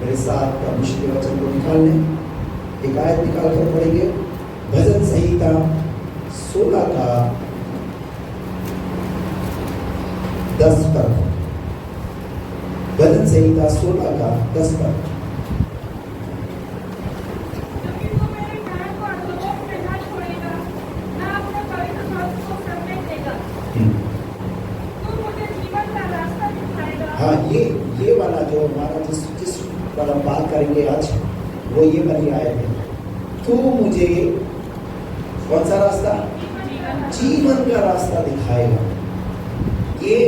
मेरे साथ परमेश्वर के वचन को निकाल लें। एक आयत निकाल कर पढ़ेंगे, भजन संहिता 16 का 10 पद। भजन संहिता 16 का 10 पद। हाँ, ये वाला जो हमारा जिस पर हम बात करेंगे आज, वो ये वाली आयत है। तू मुझे कौन सा रास्ता? जीवन का रास्ता दिखाएगा। ये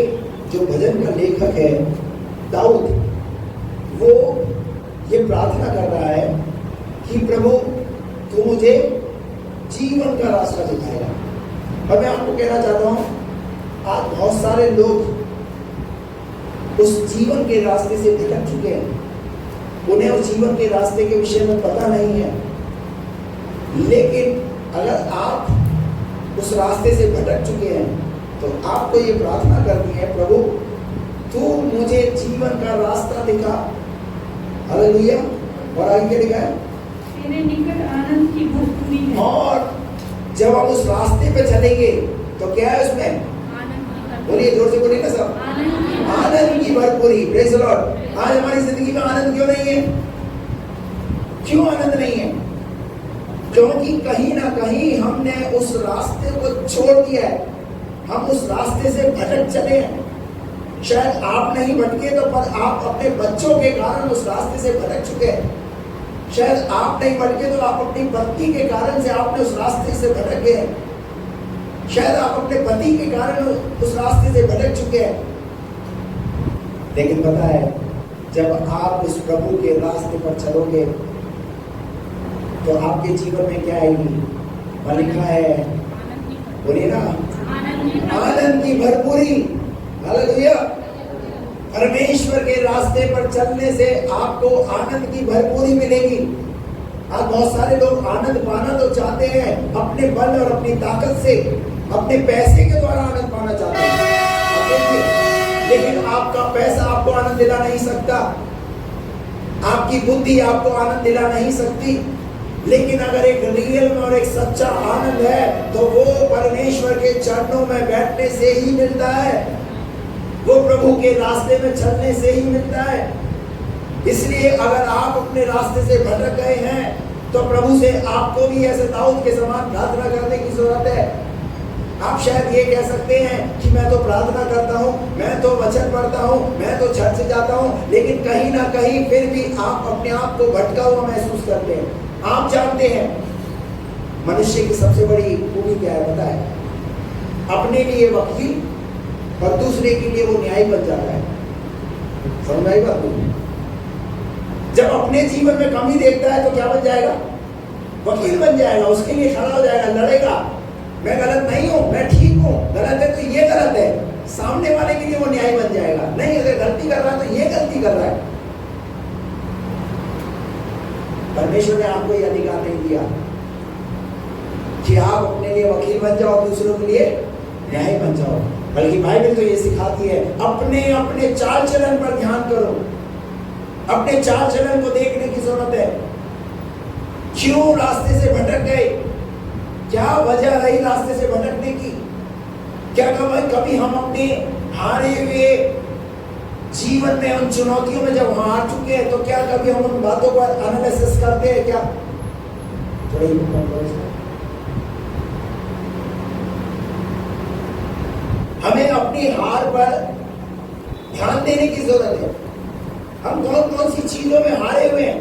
जो भजन का लेखक है दाऊद, वो ये प्रार्थना कर रहा है कि प्रभु तू मुझे जीवन का रास्ता दिखाएगा। और मैं आपको कहना चाहता हूं, आज बहुत सारे लोग उस जीवन के रास्ते से भटक चुके हैं। उन्हें उस जीवन के रास्ते के विषय में पता नहीं है। लेकिन अगर आप उस रास्ते से भटक चुके हैं तो आपको ये प्रार्थना करनी है, प्रभु तू मुझे जीवन का रास्ता दिखा। हालेलुया। और आगे क्या लिखा है? तेरे निकट आनंद की भरपूरी है। और जब हम उस रास्ते पे चलेंगे तो क्या है उसमें? बोलिए, जोर से बोलिए ना सब। आनंद की भरपूरी। Praise the Lord. आज हमारी जिंदगी में आनंद क्यों नहीं है? क्यों आनंद नहीं है? क्योंकि कहीं ना कहीं हमने उस रास्ते को छोड़ दिया है। हम उस रास्ते से भटक चले हैं। शायद आप नहीं भटके तो पर आप अपने बच्चों के कारण उस रास्ते से भटक चुके हैं। शायद आप नहीं भटके तो आप अपनी पत्नी के कारण से आपने उस रास्ते से भटक गए हैं। शायद आप अपने पति के कारण उस रास्ते से भटक चुके हैं। लेकिन पता है, जब आप उस प्रभु के रास्ते पर चलोगे तो आपके जीवन में क्या आएगी? लिखा है, बोलिए ना, आनंद की भरपूरी। हालेलुया। परमेश्वर के रास्ते पर चलने से आपको आनंद की भरपूरी मिलेगी। आज बहुत सारे लोग आनंद पाना तो चाहते हैं अपने बल और अपनी ताकत से, अपने पैसे के द्वारा आनंद पाना चाहते हैं। लेकिन आपका पैसा आपको आनंद दिला नहीं सकता, आपकी बुद्धि आपको आनंद दिला नहीं सकती। लेकिन अगर एक रियल और एक सच्चा आनंद है तो वो परमेश्वर के चरणों में बैठने से ही मिलता है, वो प्रभु के रास्ते में चलने से ही मिलता है। इसलिए अगर आप अपने रास्ते से भटक गए हैं तो प्रभु से आपको भी ऐसे दाऊद के समान प्रार्थना करने की जरूरत है। आप शायद ये कह सकते हैं कि मैं तो प्रार्थना करता हूँ, मैं तो वचन पढ़ता हूँ, मैं तो चर्च जाता हूँ, लेकिन कहीं ना कहीं फिर भी आप अपने आप को भटका हुआ महसूस करते हैं। आप जानते हैं मनुष्य की सबसे बड़ी खूबी क्या है पता है? अपने लिए वकील और दूसरे के लिए वो न्यायी बन जाता है। समझ आई बात? जब अपने जीवन में कमी देखता है तो क्या बन जाएगा? वकील बन जाएगा, उसके लिए खड़ा हो जाएगा, लड़ेगा। मैं गलत नहीं हूं, मैं ठीक हूं, गलत है तो ये गलत है। सामने वाले के लिए वो न्याय बन जाएगा। नहीं, अगर गलती कर रहा है तो ये गलती कर रहा है। परमेश्वर ने आपको ये अधिकार नहीं दिया कि आप अपने लिए वकील बन जाओ, दूसरों के लिए न्याय बन जाओ। बल्कि बाइबल तो ये सिखाती है, अपने अपने चाल चलन पर ध्यान करो। अपने चाल चलन को देखने की जरूरत है। क्यों रास्ते से भटक गए? क्या वजह रही रास्ते से भटकने की? क्या कभी हम अपने हारे हुए जीवन में, उन चुनौतियों में जब हार चुके हैं तो क्या कभी हम उन बातों पर एनालिसिस करते हैं क्या? हमें अपनी हार पर ध्यान देने की जरूरत है। हम कौन कौन सी चीजों में हारे हुए हैं?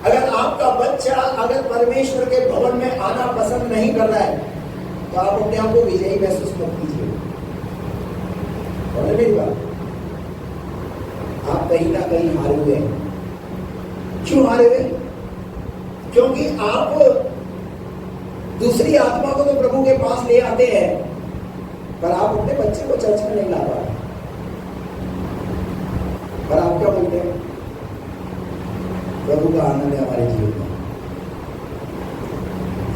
अगर आपका बच्चा अगर परमेश्वर के भवन में आना पसंद नहीं कर रहा है तो आप अपने आप को विजयी महसूस मत कीजिए। और मेरी बात, आप कहीं ना कहीं हारे हुए हैं। क्यों हारे हुए? क्योंकि आप दूसरी आत्मा को तो प्रभु के पास ले आते हैं पर आप अपने बच्चे को चर्च में नहीं ला पा रहे। पर आप क्या बोलते हैं? प्रभु का आनंद है हमारे जीवन में।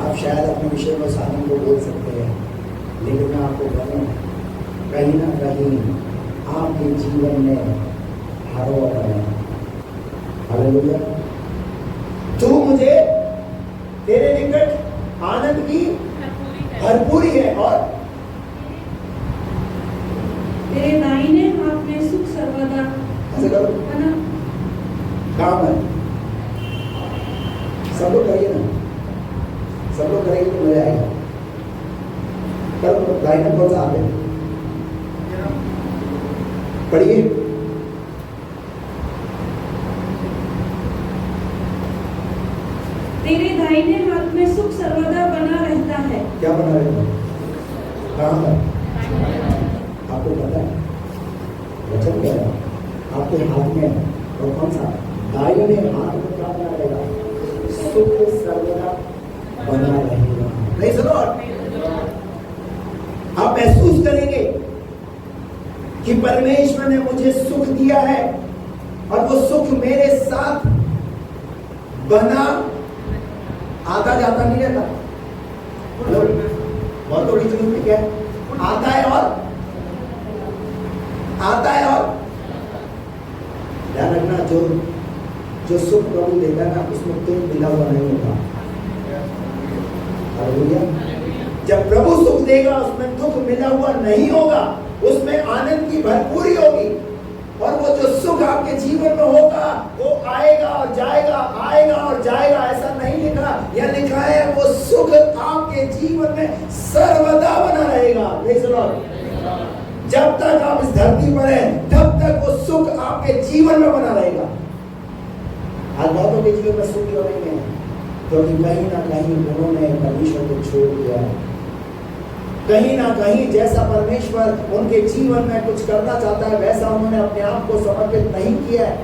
आप शायद अपने विषय में उस आनंद को बोल सकते हैं, लेकिन मैं आपको कहूँ कहीं ना कहीं आपके जीवन में हारों वाला है। हालेलुया। तू मुझे तेरे निकट आनंद की भरपूरी है और तेरे दाहिने हाथ में सुख सर्वदा ऐसे करो, बना। काम है, सब लोग करिए ना, सब लोग करेंगे तो मजा आएगा। करो, दाहिना कौन सा हाथ है? पढ़िए। तेरे दाहिने हाथ में सुख सर्वदा बना रहता है। क्या बना रहता है? कहाँ पर? आपको पता है? वचन क्या है? आपके हाथ में, और कौन सा? दाहिने हाथ में क्या बना रहेगा? सुख सर्वदा बना रहेगा। नहीं सुनो, आप महसूस करेंगे कि परमेश्वर ने मुझे सुख दिया है और वो सुख मेरे साथ बना आता जाता नहीं रहता। बहुत थोड़ी चीज क्या है? आता है और ध्यान रखना, जो सुख प्रभु देता है ना, उसमें तुम मिला हुआ नहीं होता। हालेलुया। जब प्रभु सुख देगा उसमें दुख मिला हुआ नहीं होगा, उसमें आनंद की भरपूरी होगी। और वो जो सुख आपके जीवन में होगा वो आएगा और जाएगा, आएगा और जाएगा। ऐसा नहीं लिखा, यह लिखा है वो सुख आपके जीवन में सर्वदा बना रहेगा। जब तक आप इस धरती पर हैं तब तक वो सुख आपके जीवन में बना रहेगा। आज बहुतों के जीवन में सुख क्यों नहीं है? क्योंकि कहीं ना कहीं उन्होंने परमेश्वर को छोड़ दिया है। कहीं ना कहीं जैसा परमेश्वर उनके जीवन में कुछ करना चाहता है वैसा उन्होंने अपने आप को समर्पित नहीं किया है।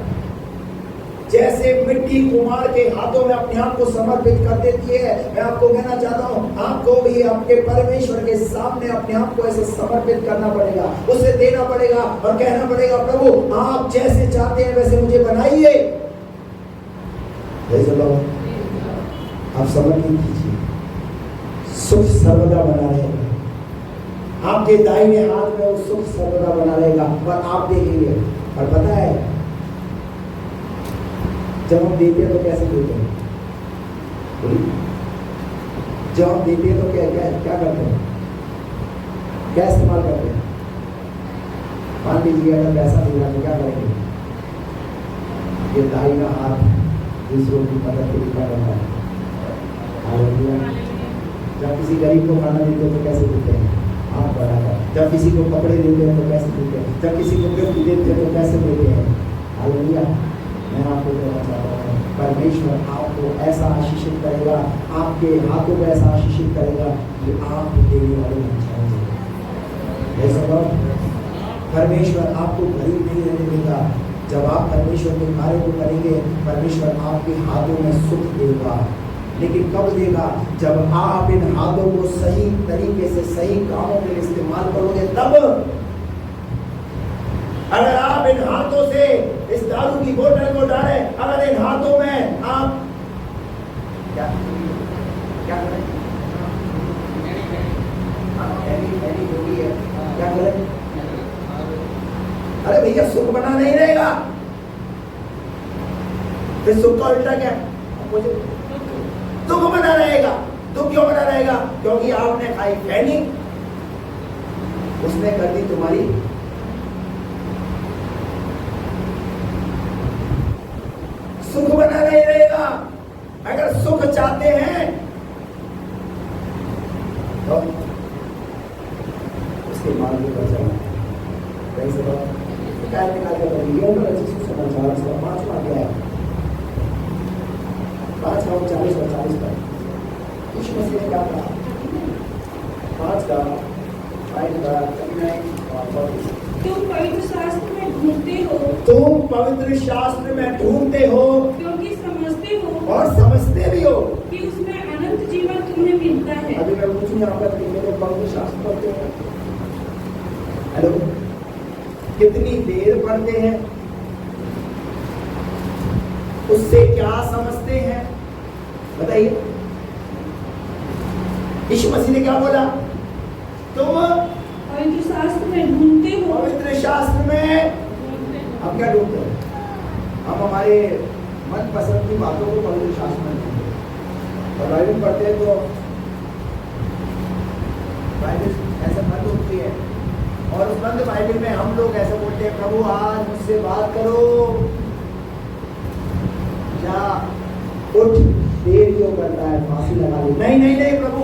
जैसे मिट्टी कुम्हार के हाथों में अपने आप को समर्पित कर देती है, मैं आपको कहना चाहता हूँ आपको भी आपके परमेश्वर के सामने अपने आप को ऐसे समर्पित करना पड़ेगा, उसे देना पड़ेगा और कहना पड़ेगा, प्रभु आप जैसे चाहते हैं वैसे मुझे बनाइए। आप समर्पित कीजिए, सुख सर्वदा बना रहेगा। आपके दाहिने हाथ में वो सुख सर्वदा बना रहेगा और आप देखेंगे। और पता है जब हम देते हैं तो कैसे देते हैं? जब हम देते हैं तो क्या करते हैं? क्या इस्तेमाल करते हैं? मान लीजिए अगर पैसा मिल रहा तो क्या करेंगे? ये दाहिना हाथ दूसरों की मदद के लिए क्या करता है? जब किसी गरीब को खाना देते हैं तो कैसे देते हैं? हाथ बढ़ाकर। जब किसी को कपड़े देते हैं तो कैसे देते हैं? जब किसी को गिफ्ट देते हैं तो कैसे देते हैं? हालेलुया। मैं आपको कहना चाहता हूँ परमेश्वर आपको ऐसा आशीषित करेगा, आपके हाथों को ऐसा आशीषित करेगा कि आप देने वाले बन जाएंगे। परमेश्वर आपको गरीब नहीं रहने देगा। जब आप परमेश्वर के कार्य को करेंगे परमेश्वर आपके हाथों में सुख देगा। लेकिन कब देगा? जब आप इन हाथों को सही तरीके से सही कामों के लिए इस्तेमाल करोगे तब। अगर आप इन हाथों से इस दारू की बोतल को डालें, अगर इन हाथों में आप क्या करें? क्या करें? अरे भैया सुख बना नहीं रहेगा। फिर सुख का उल्टा क्या? दुख बना रहेगा। दुख क्यों बना रहेगा? क्योंकि आपने खाई खैनी, उसने कर दी तुम्हारी सुख बना नहीं रहेगा। अगर सुख चाहते हैं तो उसके मार्ग पर चलना। कहीं से निकाल समाचार उसका 5वां अध्याय 5:40 और 40 पर यीशु मसीह ने क्या कहा? 5 का 39 और 40। तुम पवित्र शास्त्र में ढूंढते हो, तुम पवित्र शास्त्र में ढूंढते हो क्योंकि समझते हो और समझते भी हो कि उसमें अनंत जीवन तुम्हें मिलता है। अभी मैं पूछूंगा आपका कितने पवित्र शास्त्र पढ़ते हैं? हेलो, कितनी देर पढ़ते हैं? उससे क्या समझते हैं? बताइए। यीशु मसीह ने क्या बोला? तुम पवित्र शास्त्र में ढूंढते हो। पवित्र शास्त्र में हम क्या ढूंढते हैं? हम हमारे मन पसंद की बातों को पवित्र शास्त्र में नहीं है। और बाइबल पढ़ते हैं तो बाइबल ऐसे बंद होती है और उस बंद बाइबल में हम लोग ऐसे बोलते हैं, प्रभु आज मुझसे बात करो, क्या उठ, देर क्यों करता है, फांसी लगा ली। नहीं नहीं नहीं प्रभु,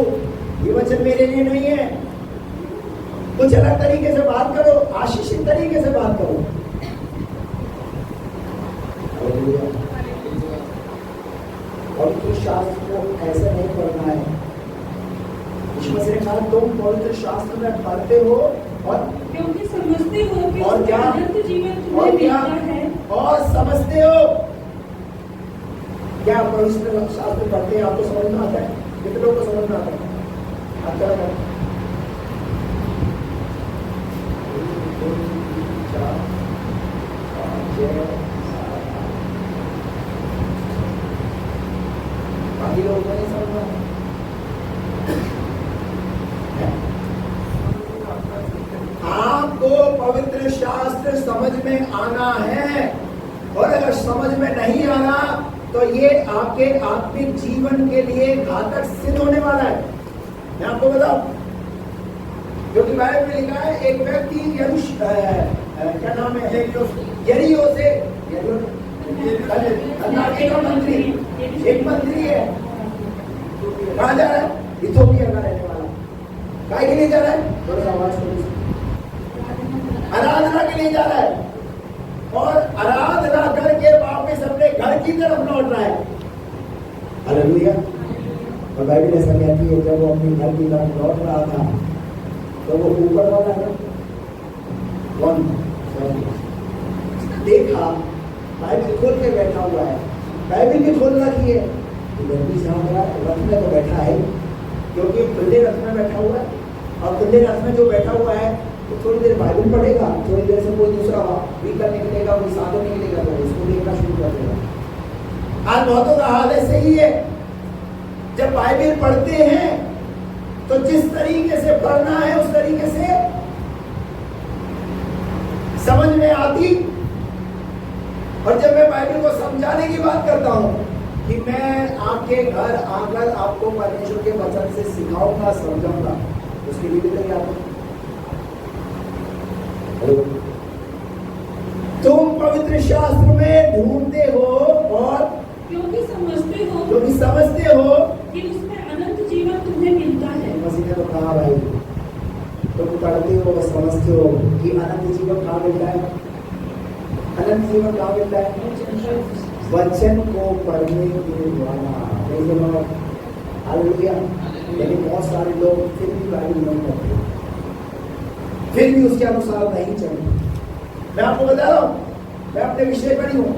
ये वचन मेरे लिए नहीं है, कुछ अलग तरीके से बात करो, आशीषित तरीके से बात करो। पवित्र शास्त्र को ऐसे नहीं पढ़ना है। यीशु मसीह ने कहा तुम पवित्र शास्त्र में पढ़ते हो और क्योंकि समझते हो कि और क्या अनंत जीवन तुम्हें और क्या मिलता है और समझते हो। क्या पवित्र शास्त्र पढ़ते हैं, आपको समझ में आता है? कितने लोगों को समझ में आता है? आप क्या करते हैं? बाकी लोगों को नहीं समझ में आता। आपको पवित्र शास्त्र समझ में आना है और अगर समझ में नहीं आना तो ये आपके आत्मिक जीवन के लिए घातक सिद्ध होने वाला है। मैं आपको बताऊं, क्योंकि बाइबल में लिखा है एक व्यक्ति क्या नाम है, यरीहो से, अल्लाह का मंत्री, एक मंत्री है, कहाँ जा रहा है? इथोपिया का रहने वाला। काय के लिए जा रहा है? थोड़ा सा आवाज करो। आराधना के लिए जा रहा है और आराधना करके वापस अपने घर की तरफ लौट रहा है। हालेलुया। और बाइबल ऐसा कहती है जब वो अपने घर की तरफ लौट रहा था तो वो ऊपर वाला है कौन देखा, बाइबल खोल के बैठा हुआ है। बाइबल भी खोल रखी है, रथ में तो बैठा है, क्योंकि खुले रथ में बैठा हुआ है और खुले रथ में जो बैठा हुआ है तो थोड़ी देर बाइबल पढ़ेगा, थोड़ी देर से कोई दूसरा व्हीकल निकलेगा, कोई साधन निकलेगा तो उसको देखना शुरू कर देगा। आज बहुतों का हाल ऐसे ही है। जब बाइबल पढ़ते हैं तो जिस तरीके से पढ़ना है उस तरीके से समझ में आती। और जब मैं बाइबल को समझाने की बात करता हूं कि मैं आपके घर आकर आपको परमेश्वर के वचन से सिखाऊंगा, समझाऊंगा, उसके लिए भी तैयार हो। तुम पवित्र शास्त्र में ढूंढते हो और क्योंकि समझते हो कि उसमें अनंत जीवन तुम्हें मिलता है। मसीह ने तो कहा भाई, तुम पढ़ते हो और समझते हो कि अनंत जीवन कहाँ मिलता है? अनंत जीवन कहाँ मिलता है? वचन को पढ़ने के द्वारा। हालेलुया। लेकिन बहुत सारे लोग फिर भी बाइबल नहीं पढ़ते, फिर भी उसके अनुसार नहीं चलते। मैं आपको बता रहा हूं, मैं अपने विषय पर ही हूं।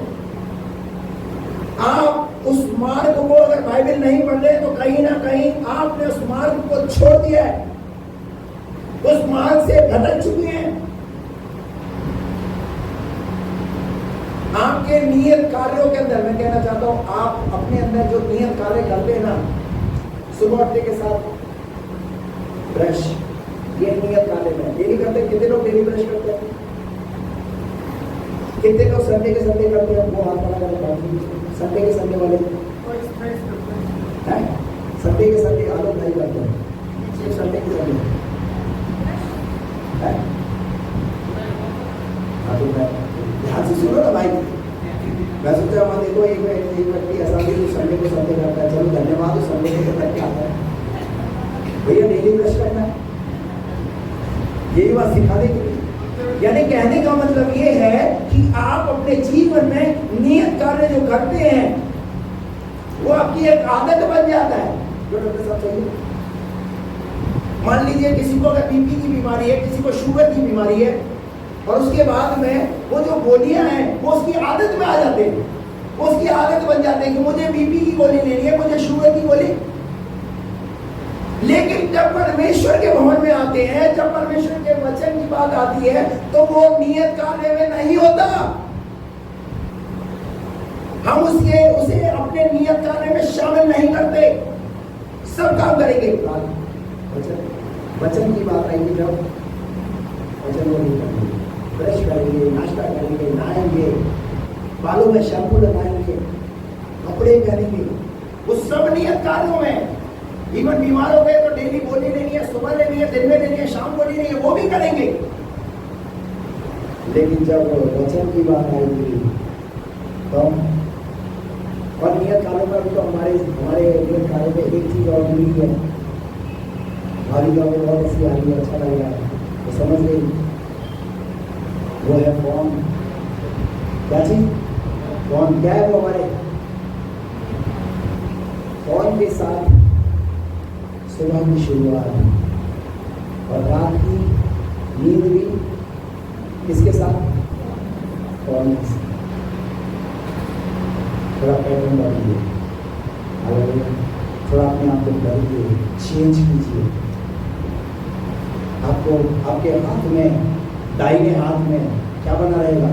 आप उस मार्ग को अगर बाइबल नहीं पढ़ रहे तो कहीं ना कहीं आपने उस मार्ग को छोड़ दिया है, उस मार्ग से भटक चुके हैं। आपके नियत कार्यों के अंदर मैं कहना चाहता हूं, आप अपने अंदर जो नियत कार्य करते हैं ना, सुबह उठने के साथ ब्रश, ये नियत कार्य में डेली करते हैं। कितने लोग डेली ब्रश करते हैं? कितने लोग संडे के संडे करते हैं? वो हाथ वाला संडे के संडे वाले हैं, संडे के संडे आलोक नहीं करते हैं, सिर्फ संडे के संडे है। ध्यान से सुनो ना भाई। मैं सोचा वहां देखो एक व्यक्ति ऐसा भी जो संडे को संडे करता है, चलो धन्यवाद, तो संडे को करके आता है। भैया डेली ब्रश करना है, यही बात सिखाने के लिए। यानी कहने का मतलब ये है कि आप अपने जीवन में नियत कार्य जो करते हैं वो आपकी एक आदत बन जाता है। जो डॉक्टर साहब चाहिए, मान लीजिए किसी को अगर बीपी की बीमारी है, किसी को शुगर की बीमारी है, और उसके बाद में वो जो गोलियां हैं वो उसकी आदत में आ जाते हैं, वो उसकी आदत बन जाते हैं कि मुझे बीपी की गोली लेनी है, मुझे शुगर की गोली। लेकिन जब परमेश्वर के भवन में आते हैं, जब परमेश्वर के वचन की बात आती है तो वो नियत कार्य में नहीं होता। हम उसे अपने नियत कार्य में शामिल नहीं करते। सब काम करेंगे, वचन की बात आएगी जब वचन को नहीं करेंगे, ब्रश करेंगे, नाश्ता करेंगे, नहाएंगे, बालों में शैम्पू लगाएंगे, कपड़े पहनेंगे, वो सब नियत कार्यों में। इवन बीमार हो गए तो डेली गोली लेनी है, सुबह लेनी है, दिन में लेनी है, शाम को लेनी है, वो भी करेंगे। लेकिन जब वचन की बात आएगी तो और नियत कार्यों में भी तो हमारे नियत कार्यों में एक चीज और मिली है, हमारी गाँव में बहुत ऐसी आ रही है, अच्छा लग रहा है, तो समझ गई, वो है फोन। क्या चीज? फोन। क्या है वो? हमारे फोन के साथ सुबह की शुरुआत और रात की नींद भी किसके साथ? फोन के साथ। थोड़ा पैटर्न बदलिए, थोड़ा अपने आप को बदलिए, चेंज कीजिए। आपको आपके हाथ में, दाहिने हाथ में क्या बना रहेगा?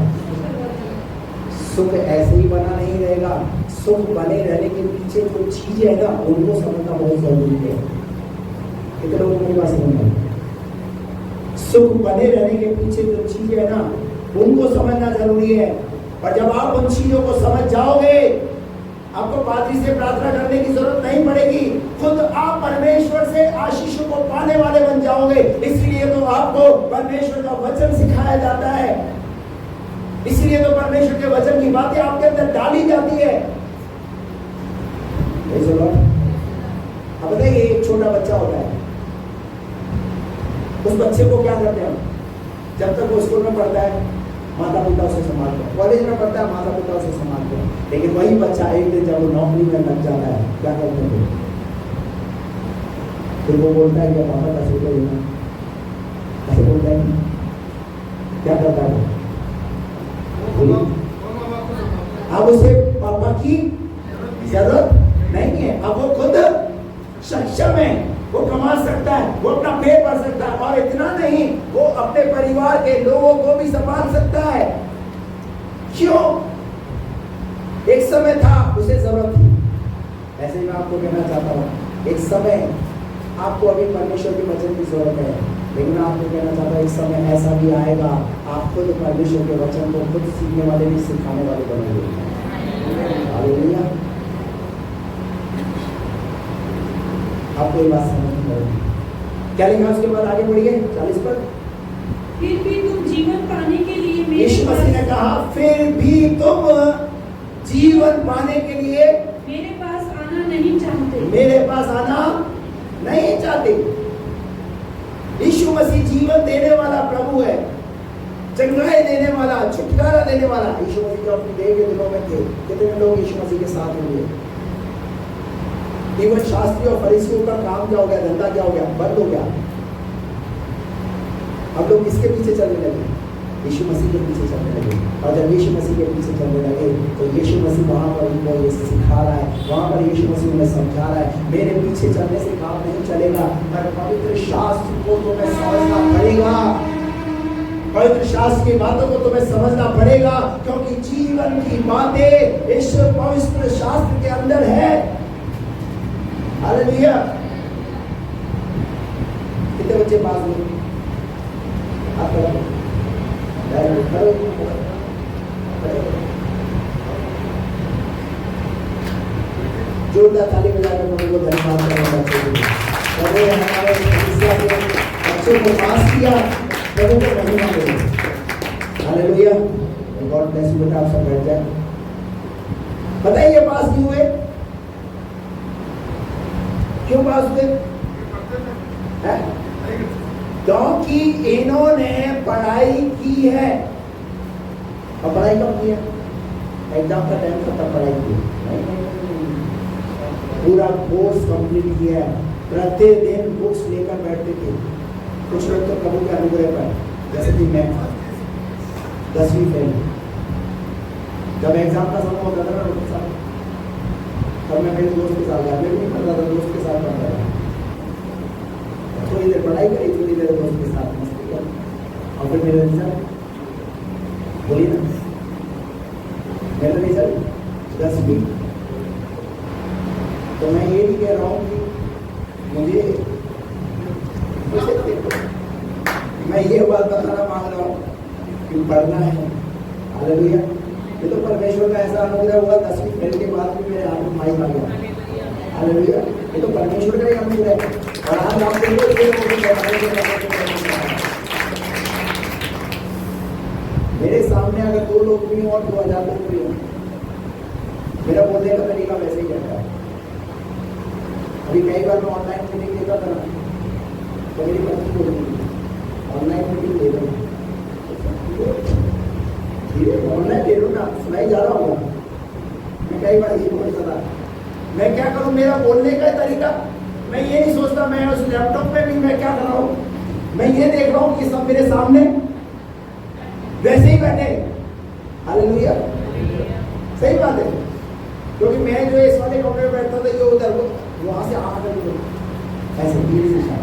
सुख ऐसे ही बना नहीं रहेगा। सुख बने रहने के पीछे जो चीजें है ना, उनको समझना बहुत जरूरी है। कितने लोगों को बात समझ में? सुख बने रहने के पीछे जो चीजें है ना, उनको समझना जरूरी है। और जब आप उन चीजों को समझ जाओगे, आपको पादरी से प्रार्थना करने की जरूरत नहीं पड़ेगी, खुद आप परमेश्वर से आशीषों को पाने वाले बन जाओगे। इसलिए तो आपको परमेश्वर का वचन सिखाया जाता है, इसलिए तो परमेश्वर के वचन की बातें आपके अंदर डाली जाती है। अब बताइए, एक छोटा बच्चा होता है, उस बच्चे को क्या करते हैं? जब तक वो स्कूल में पढ़ता है, माता पिता उसे संभालते हैं, कॉलेज में पढ़ता है, माता पिता उसे संभालते हैं। लेकिन वही बच्चा एक दिन जब वो नौकरी में लग जाता है, क्या करते हैं? फिर वो बोलता है कि पापा का शुक्र लेना, ऐसे बोलता है। क्या करता है? अब उसे पापा की जरूरत नहीं है, अब वो खुद सक्षम है, वो कमा सकता है, वो अपना पेट भर सकता है, और इतना नहीं, वो अपने परिवार के लोगों को भी संभाल सकता है। क्यों? एक समय था उसे जरूरत थी। ऐसे ही मैं आपको कहना चाहता हूँ, एक समय आपको अभी परमेश्वर के वचन की जरूरत है, लेकिन मैं आपको कहना चाहता हूँ, एक समय ऐसा भी आएगा, आप खुद परमेश्वर के वचन को खुद सीखने वाले भी सिखाने वाले बनेंगे। हालेलुया। आपको ये बात समझ में आएगी। क्या लिखा उसके बाद? आगे बढ़िए 40 पर। फिर भी तुम जीवन पाने के लिए यीशु मसीह ने कहा, फिर भी तुम जीवन पाने के लिए मेरे पास आना नहीं चाहते। मेरे पास आना नहीं चाहते। यीशु मसीह जीवन देने वाला प्रभु है, चंगाई देने वाला, छुटकारा देने वाला। यीशु मसीह जो अपनी देह के दिनों में थे, कितने लोग यीशु मसीह के साथ होंगे? केवल शास्त्री और फरीसियों का काम क्या हो गया? धंधा क्या हो गया? बंद हो गया। अब लोग किसके पीछे चलने लगे? यीशु मसीह के पीछे चलने लगे। और जब यीशु मसीह के पीछे चलने लगे तो यीशु मसीह वहां पर उनको ये सिखा रहा है, वहां पर यीशु मसीह उन्हें समझा रहा है, मेरे पीछे चलने से काम नहीं चलेगा, पर पवित्र शास्त्र को तुम्हें समझना पड़ेगा, पवित्र शास्त्र की बातों को तुम्हें समझना पड़ेगा, क्योंकि जीवन की बातें इस पवित्र शास्त्र के अंदर है। हालेलुया। कितने बच्चे पास हुए? आप करो, जोरदार ताली बजाकर प्रभु को धन्यवाद करना चाहिए। प्रभु ने हमारे बच्चों को पास किया, प्रभु को महिमा मिली। हालेलुया। God bless you. बेटा आप सब बैठ जाए। बताइए पास क्यों हुए? क्यों पास हुए? क्योंकि इन्होंने पढ़ाई की है। और पढ़ाई कब की है? एग्जाम का टाइम था तब पढ़ाई की है। पूरा कोर्स कंप्लीट किया है, प्रतिदिन बुक्स लेकर बैठते थे। कुछ लोग तो प्रभु के अनुग्रह पर, जैसे कि मैं 10वीं फेल, जब एग्जाम का समय होता था ना, तब मैं मेरे दोस्त के साथ गया, नहीं पढ़ता था, दोस्त के साथ पढ़ता था। थोड़ी देर पढ़ाई करी, थोड़ी देर दोस्त के साथ मस्ती करी, और फिर मेरा रिजल्ट बोलिए ना, मेरा रिजल्ट 10वीं। तो मैं ये नहीं कह रहा हूँ कि मुझे मैं ये बात बताना मांग रहा हूँ कि पढ़ना है। हालेलुया। ये तो परमेश्वर का ऐसा अनुग्रह हुआ 10वीं फेल के बाद भी मेरे हाथ में माइक आ गया। हालेलुया, ये तो परमेश्वर का ही अनुग्रह है। और आज आप देखो मेरे सामने अगर 2 लोग भी और 2000 लोग भी हो, मेरा बोलने का तरीका वैसे ही रहता है। अभी कई बार मैं ऑनलाइन मीटिंग देता था ना, तो मेरी पत्नी बोलती ऑनलाइन मीटिंग दे दो, ऑनलाइन दे दो ना, सुनाई जा रहा होगा। मैं कई बार ये बोलता था, मैं क्या करूं, मेरा बोलने का तरीका, मैं ये नहीं सोचता मैं उस लैपटॉप पे भी मैं क्या कर रहा हूं, मैं ये देख रहा हूं कि सब मेरे सामने वैसे ही बैठे। हालेलुया, सही बात है। क्योंकि मैं जो इस वाले कमरे में बैठता था, ये उधर वहां से आकर ऐसे धीरे से शायद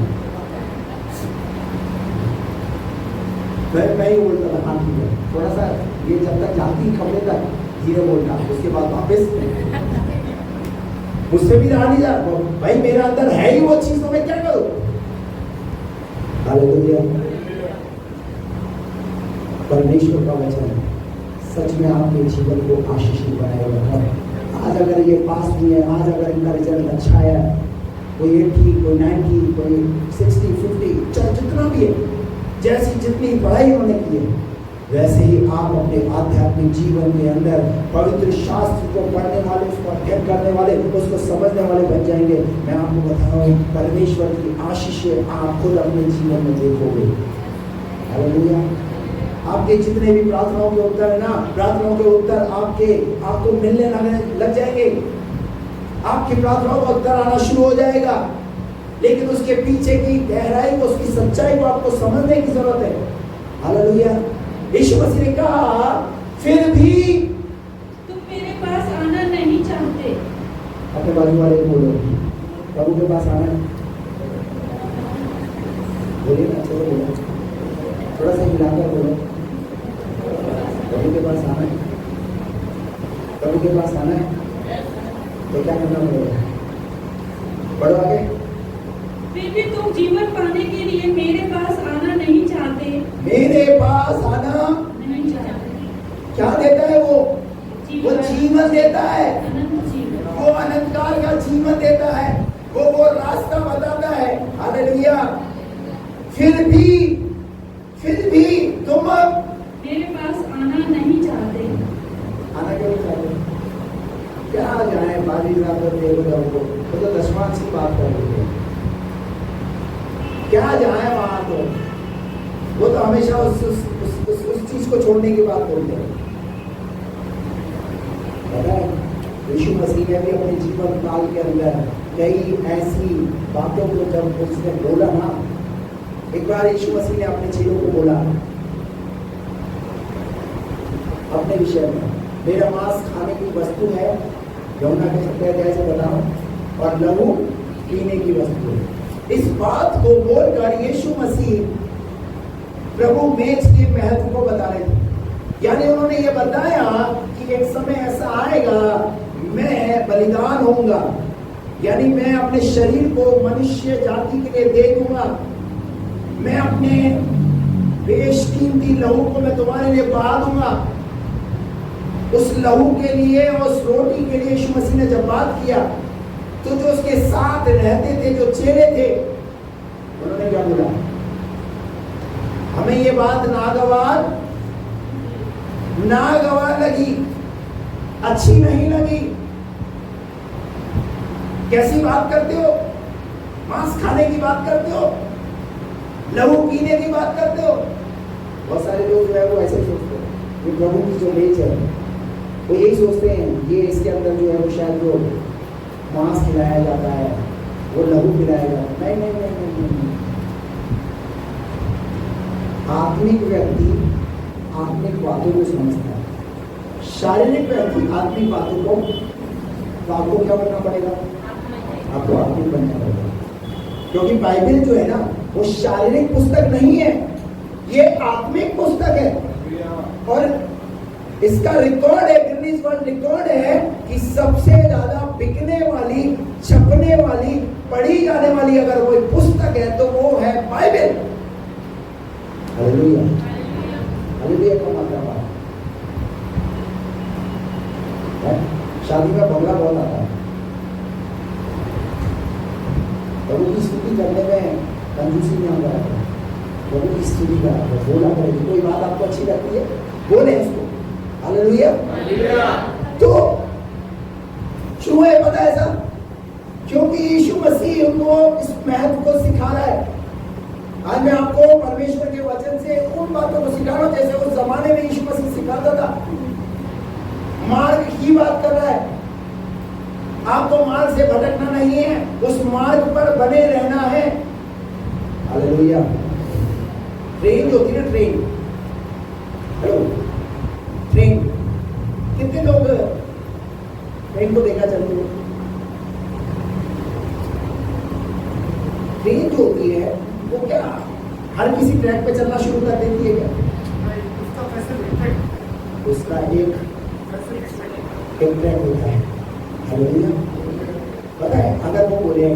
मैं ही बोलता था हाँ ठीक है, थोड़ा सा ये जब तक जाती कमरे तक धीरे बोलता, उसके बाद वापस मुझसे भी रहा नहीं जा भाई, मेरा अंदर है ही वो चीज, तो मैं क्या करूं। हालेलुया, परमेश्वर का वचन सच में आपके जीवन को आशीषित बनाएगा। आज अगर ये पास भी है, आज अगर इनका रिजल्ट अच्छा है, कोई 80, कोई 90, कोई 60, 50, चाहे जितना भी है, जैसी जितनी पढ़ाई उन्होंने की है, वैसे ही आप अपने आध्यात्मिक जीवन के अंदर पवित्र शास्त्र को पढ़ने वाले, उसको अध्ययन करने वाले, उसको समझने वाले बन जाएंगे। मैं आपको बता रहा हूँ, परमेश्वर की आशीषें आप खुद अपने जीवन में देखोगे। हालेलुया, आपके जितने भी प्रार्थनाओं के उत्तर है ना, प्रार्थनाओं के उत्तर आपको मिलने लग जाएंगे। आपकी प्रार्थनाओं का उत्तर आना शुरू हो जाएगा, लेकिन उसके पीछे की गहराई को, उसकी सच्चाई को आपको समझने की जरूरत है। हालेलुया, यीशु मसीह ने कहा फिर भी तुम मेरे पास आना नहीं चाहते। अपने बाजू वाले को बोलो, प्रभु के पास आना है, बोलिए ना, चलो बोलो, थोड़ा सा मिलाकर बोलो, प्रभु के पास आना है, प्रभु के पास आना है, तो क्या करना पड़ेगा, पढ़ो आगे। फिर भी तुम जीवन पाने के लिए मेरे पास आना नहीं चाहते। मेरे पास आना नहीं चाहते। क्या देता है वो जीवन देता है, अनंत जीवन, वो अनंत काल का जीवन देता है, वो रास्ता बताता है। हालेलुया, फिर भी तुम मेरे पास आना नहीं चाहते। आना क्यों नहीं चाहते? क्या जाए बाजी देखो वो तो दशमांश की बात कर रही है, क्या जाए वहां, तो वो तो हमेशा उस चीज को छोड़ने की बात बोलते हैं। पता है, यीशु मसीह ने भी अपने जीवन काल के अंदर कई ऐसी बातों को जब उसने बोला ना, एक बार यीशु मसीह ने अपने चेलों को बोला अपने विषय में, मेरा मांस खाने की वस्तु है, यूहन्ना के 7 अध्याय से बताऊं, और लहू पीने की वस्तु है। इस बात को बोलकर यीशु मसीह प्रभु मेज के महत्व को बता रहे थे। यानी उन्होंने ये बताया कि एक समय ऐसा आएगा, मैं बलिदान होऊंगा, यानी मैं अपने शरीर को मनुष्य जाति के लिए दे दूंगा, मैं अपने बेशकीमती लहू को मैं तुम्हारे लिए बहा दूंगा। उस लहू के लिए, उस रोटी के लिए यीशु मसीह ने जब बात किया, तो जो उसके साथ रहते थे, जो चेले थे, उन्होंने क्या बोला, हमें ये बात नागवार लगी, अच्छी नहीं लगी। कैसी बात करते हो, मांस खाने की बात करते हो, लहू पीने की बात करते हो। बहुत सारे लोग जो है वो ऐसे सोचते हैं, ये प्रभु की जो मेज है वो यही सोचते हैं, ये इसके अंदर जो है वो शायद जो मांस खिलाया जाता है, वो लहू खिलाया जाता है। नहीं। आत्मिक व्यक्ति आत्मिक बातों को समझता है, शारीरिक व्यक्ति आत्मिक बातों को, तो आपको क्या करना पड़ेगा, आपको आत्मिक बनना पड़ेगा। क्योंकि बाइबल जो है ना, वो शारीरिक पुस्तक नहीं है, ये आत्मिक पुस्तक है। और इसका रिकॉर्ड है, गिनीज वर्ल्ड रिकॉर्ड है कि सबसे ज्यादा बिकने वाली, छपने वाली, पढ़ी जाने वाली अगर कोई पुस्तक है तो वो है बाइबल। हालेलुया, हालेलुया का मतलब शादी में बंगला बहुत आता है, प्रभु की स्तुति करने में कंजूसी नहीं आता है, प्रभु की स्तुति का बोला करेगी। कोई बात आपको अच्छी लगती है बोले उसको, हालेलुया। तो क्यों है पता है ऐसा? क्योंकि यीशु मसीह उनको इस महत्व को सिखा रहा है। आज मैं आपको परमेश्वर के वचन से उन बातों को सिखा रहा हूं जैसे उस जमाने में यीशु मसीह सिखाता था। मार्ग की बात कर रहा है, आपको मार्ग से भटकना नहीं है, उस मार्ग पर बने रहना है। हालेलुया। ट्रेन जो होती है ना, ट्रेन, हेलो, ट्रेन, कितने लोग ट्रेन को देखा चलते हुए? ट्रेन जो होती है वो क्या हर किसी ट्रैक पे चलना शुरू कर देती है क्या? उसका एक ट्रैक होता है। हालेलुया। पता है अगर वो बोले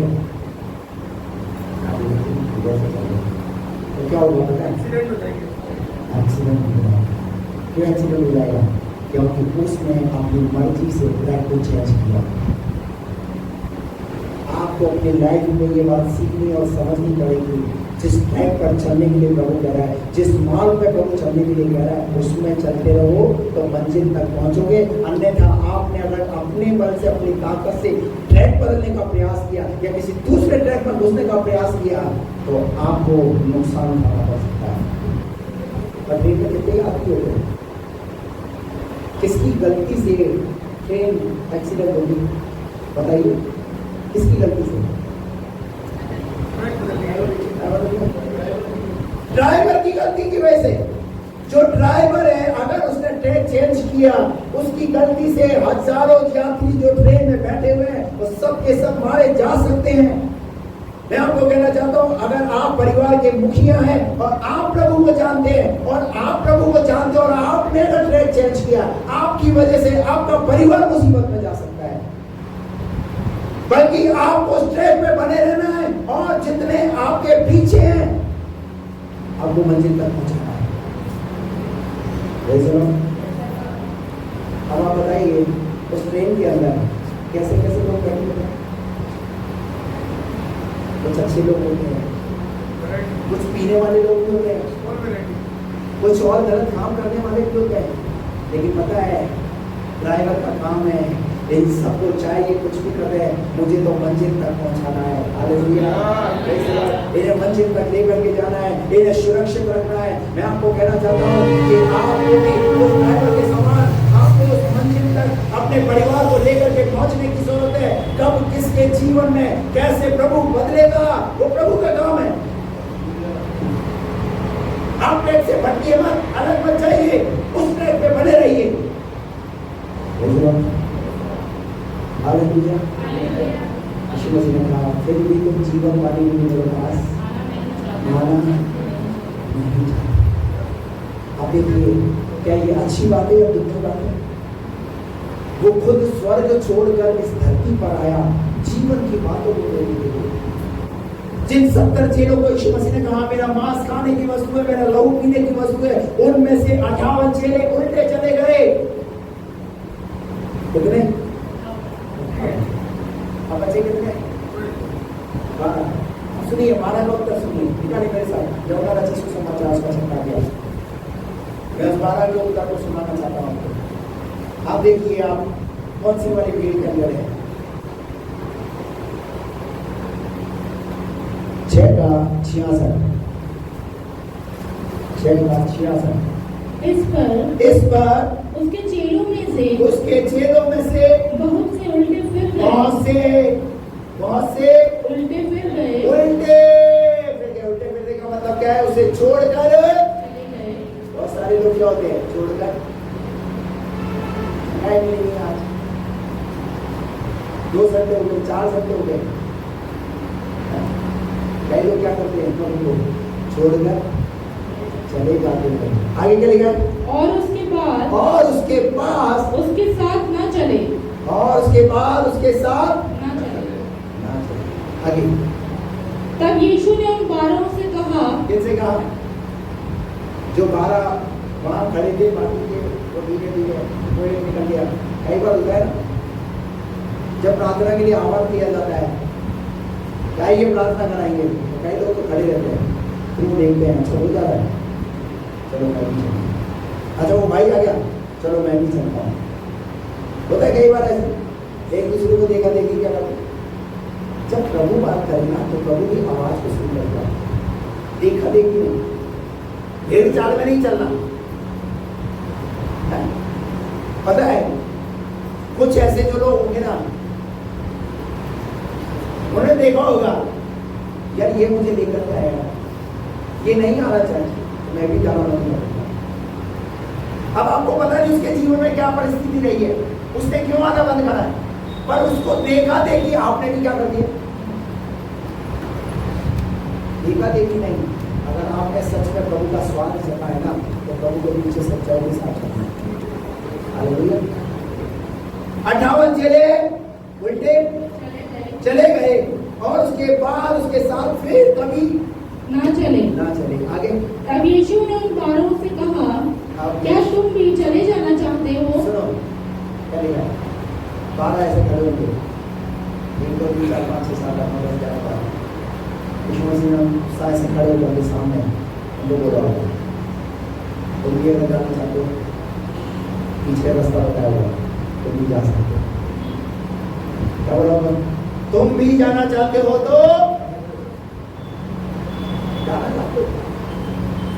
तो क्या होगा पता है? एक्सीडेंट हो जाएगा। क्यों एक्सीडेंट हो जाएगा? क्योंकि उसने अपनी मर्जी से ट्रैक को चेंज किया। आपको अपनी लाइफ में ये बात सीखनी और समझनी पड़ेगी। जिस ट्रैक पर चलने के लिए प्रभु कह रहा है, जिस मार्ग पे प्रभु चलने के लिए कह रहा है, उसमें चलते रहो तो मंजिल तक पहुंचोगे। अन्यथा आपने अगर अपने बल से, अपनी ताकत से ट्रैक बदलने का प्रयास किया या किसी दूसरे ट्रैक पर घुसने का प्रयास किया तो आपको नुकसान उठाना पड़ सकता है। पर ट्रेन में कितने यात्री होते हैं? किसकी गलती से ट्रेन एक्सीडेंट होगी बताइए? किसकी गलती से? ड्राइवर की गलती की वजह से। जो ड्राइवर है अगर उसने ट्रेन चेंज किया, उसकी गलती से हजारों यात्री जो ट्रेन में बैठे हुए हैं वो सब के सब मारे जा सकते हैं। मैं आपको कहना चाहता हूं, अगर आप परिवार के मुखिया हैं और आप प्रभु को जानते हैं और आपने अगर ट्रेन चेंज किया, आपकी वजह से आपका परिवार मुसीबत में जा सकता है। बल्कि आपको उस ट्रैक में बने रहना है और जितने आपके पीछे हैं आपको मंजिल तक पहुंचाना है। अब आप बताइए उस ट्रेन के अंदर कैसे कैसे लोग बैठे होते हैं? कुछ अच्छे लोग होते हैं, कुछ पीने वाले लोग भी होते हैं, कुछ और गलत काम करने वाले भी होते हैं। लेकिन पता है ड्राइवर का काम है इन सबको चाहिए कुछ भी कर रहे हैं, मुझे तो मंजिल तक पहुंचाना है। हालेलुया। इन्हें मंजिल तक लेकर के जाना है, इन्हें सुरक्षित रखना है। मैं आपको कहना चाहता हूँ कि आपको भी उस ड्राइवर के समान आपको उस मंजिल तक अपने परिवार को लेकर के पहुंचने की जरूरत है। कब किसके जीवन में कैसे प्रभु बदलेगा वो प्रभु का काम है। आप ट्रैक से भटकिए मत, अलग मत जाइए, उस ट्रैक पे बने रहिए। हालेलुया। यीशु मसीह ने कहा फिर भी तुम जीवन पाने के लिए मेरे पास आना नहीं चाहते। आप देखिए क्या ये अच्छी बात है या दुखद बात है? वो खुद स्वर्ग छोड़कर इस धरती पर आया जीवन की बातों को लेने के लिए। जिन 70 चेलों को यीशु मसीह ने कहा मेरा मांस खाने की वस्तु है, मेरा लहू पीने की वस्तु है, उनमें से 58 चेले उल्टे चले गए। कितने? अब बच्चे कितने? 12। सुनिए 12 लोग तक सुनिए, निकालिए मेरे साथ यूहन्ना रचित सुसमाचार उसका 6वां अध्याय। मैं 12 लोग तक को सुनाना चाहता हूँ आपको। आप देखिए आप कौन सी वाली भीड़ के अंदर है। 6:66 इस पर उसके चेलों में से बहुत से उल्टे फिर गए। उल्टे फिरने का मतलब क्या है? उसे छोड़कर चले गए। बहुत सारे लोग क्या होते हैं? छोड़कर नहीं आज 2 घंटे हो गए, 4 घंटे हो गए। कई लोग क्या करते हैं? प्रभु को छोड़कर चले जाते हैं। आगे चले गए और उसके बाद उसके साथ ना चले। आगे तब यीशु ने उन 12 से कहा, किससे कहा? जो 12 वहां खड़े थे बाकी के वो धीरे धीरे कोई निकल गया। कई बार होता है ना जब प्रार्थना के लिए आह्वान किया जाता है, क्या ये प्रार्थना कराएंगे, तो कई लोग तो खड़े रहते हैं, फिर वो देखते हैं, अच्छा हो जा रहा है, चलो मैं भी चलता, अच्छा वो भाई आ गया, चलो मैं भी चलता हूँ। होता है कई बार ऐसे, एक दूसरे को देखा देखी क्या करते। जब प्रभु बात करेगा तो प्रभु की आवाज को सुन लेगा, देखा देखी नहीं, भेड़ चाल में नहीं चलना। पता है कुछ ऐसे जो लोग होंगे ना, उन्होंने देखा होगा यार ये मुझे लेकर के आएगा, ये नहीं आना चाहिए, तो मैं भी जाना नहीं चाहता। अब आपको पता नहीं उसके जीवन में क्या परिस्थिति रही है, उसने क्यों आना बंद करा है, पर उसको देखा देखी आपने भी क्या कर दिया, देखा देखी नहीं। अगर आपने सच में प्रभु का स्वाद चखा है ना, तो प्रभु के पीछे सच्चाई के साथ चलना। हालेलुया। 58 चेले उल्टे चले गए और उसके बाद उसके साथ फिर कभी ना चले। आगे तब यीशु ने उन 12 से कहा, क्या तुम भी चले जाना चाहते हो? सुनो, चलेगा 12 ऐसे खड़े होंगे, 1 2 3 4 5 6 7 8 9 10 11 12। यीशु मसीह ने ऐसे खड़े होकर उनके सामने उनको बोला, तुम भी अगर जाना चाहते हो, पीछे रास्ता बताया हुआ, तुम भी जा सकते हो। क्या बोला, तुम भी जाना चाहते हो तो जाना चाहते हो,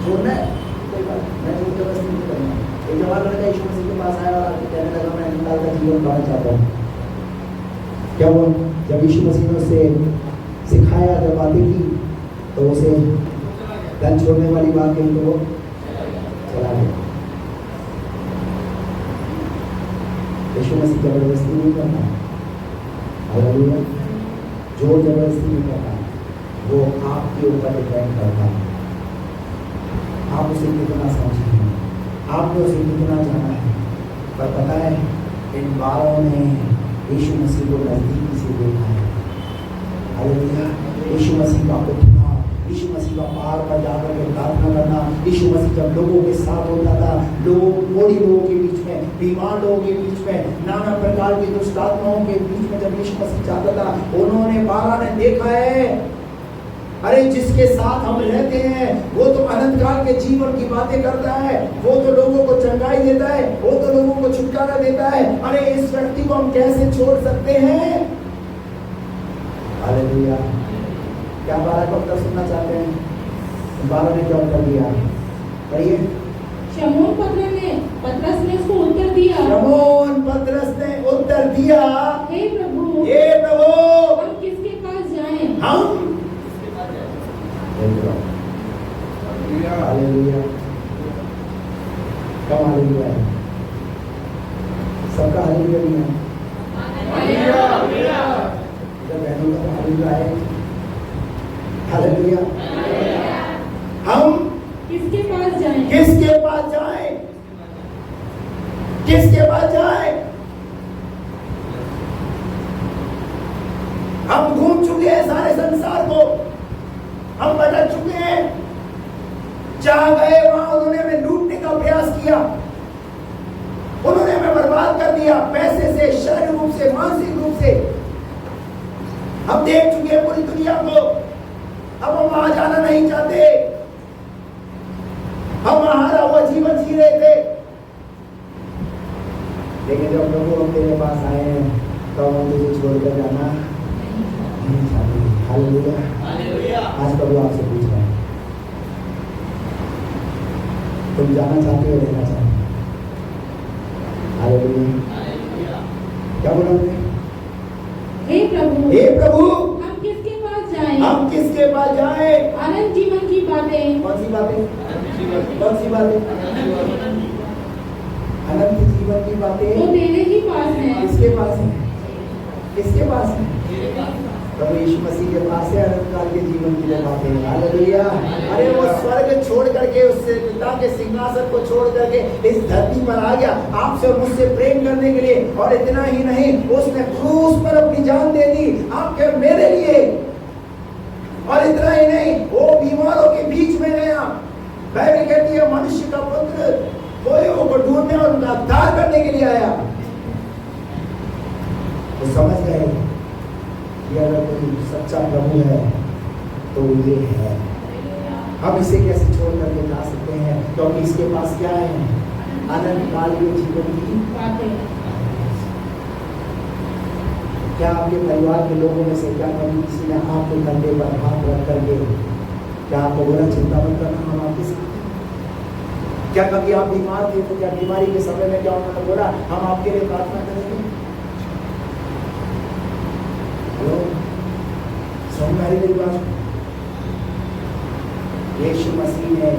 छोड़ना है कोई बात, मैं जोर जबरदस्ती नहीं करूँगा। एक जवान लड़का यीशु मसीह के पास आया और आके कहने लगा, मैं निकाल का जीवन पाना चाहता हूँ। क्या हुआ, जब यीशु मसीह ने उसे सिखाया, जब बातें की, तो उसे धन छोड़ने वाली बात कही तो वो चला गया। यीशु मसीह जबरदस्ती नहीं करता, हालेलुया, जोर जबरदस्ती नहीं करता, वो आपके ऊपर डिपेंड करता है। आप उसे कितना समझते हैं, आपने उसे कितना जाना है। पर पता है इन 12 ने यीशु मसीह को नजदीकी से देखा है। हालेलुया। यीशु मसीह का उठना, यीशु मसीह का पहाड़ पर जाकर के प्रार्थना करना, यीशु मसीह जब लोगों के साथ होता था, बूढ़ी लोगों के बीच में, बीमार लोगों के बीच में, नाना प्रकार की दुष्ट आत्माओं के बीच में जब यीशु मसीह जाता था, उन्होंने 12 ने देखा है, अरे जिसके साथ हम रहते हैं वो तो अनंत काल के जीवन की बातें करता है, वो तो लोगों को चंगाई देता है, वो तो लोगों को छुटकारा देता है। अरे इस व्यक्ति को हम कैसे छोड़ सकते हैं? हालेलुया। क्या 12 का उत्तर सुनना चाहते हैं? 12 ने क्या उत्तर दिया? कहिए। शमौन पतरस ने उसको उत्तर दिया, शमौन पतरस ने उत्तर दिया, हे प्रभु, हम किसके पास जाएं? हम हालेलुया। कब हालेलुया है? सबका हालेलुया नहीं है। जब बहनों का हालेलुया है, हालेलुया। हम किसके पास जाएं? किसके पास जाएं? किसके पास जाएं? हम घूम चुके हैं सारे संसार को, हम भटक चुके हैं, जहां गए वहां उन्होंने हमें लूटने का प्रयास किया, उन्होंने हमें बर्बाद कर दिया, पैसे से, शारीरिक रूप से, मानसिक रूप से। हम देख चुके हैं पूरी दुनिया को, अब हम वहां जाना नहीं चाहते, हम हारा हुआ जीवन जी रहे थे। लेकिन जब प्रभु हम तेरे पास आए हैं, तो हम तुझे छोड़कर जाना नहीं चाहते। हालेलुया। आज प्रभु आपसे पूछ रहा है, तुम जाना चाहते हो, रहना चाहते हो? हालेलुया। क्या बोला उन्होंने? हे प्रभु, हम किसके पास जाएं? अनंत जीवन की बातें। कौन सी बातें? कौन सी बातें? अनंत जीवन की बातें वो तेरे ही पास है। किसके पास है? किसके पास है? प्रभु यीशु मसीह के पास है अनंत काल के जीवन की बातें। हालेलुया। अरे वो स्वर्ग छोड़ करके, उससे पिता के सिंहासन को छोड़ करके इस धरती पर आ गया आपसे और मुझसे प्रेम करने के लिए। और इतना ही नहीं, उसने क्रूस पर अपनी जान दे दी आपके मेरे लिए। और इतना ही नहीं, वो बीमारों के बीच में गया। बाइबल कहती है मनुष्य का पुत्र खोए को ढूंढने और उनका उद्धार करने के लिए आया। वो समझ गए प्रभु है तो ये है। हम इसे कैसे छोड़ करके जा सकते हैं? क्योंकि इसके पास क्या है? अनंत काल के जीवन की बातें। क्या आपके परिवार के लोगों में से क्या कभी किसी ने आपके कंधे पर हाथ रख करके क्या आपको बोला चिंता मत करना, हम आपके साथ हैं? क्या कभी आप बीमार थे तो क्या बीमारी के समय में क्या उन्होंने बोला हम आपके लिए प्रार्थना करेंगे? हेलो, समझ में आ रही मेरी बात? यीशु मसीह ने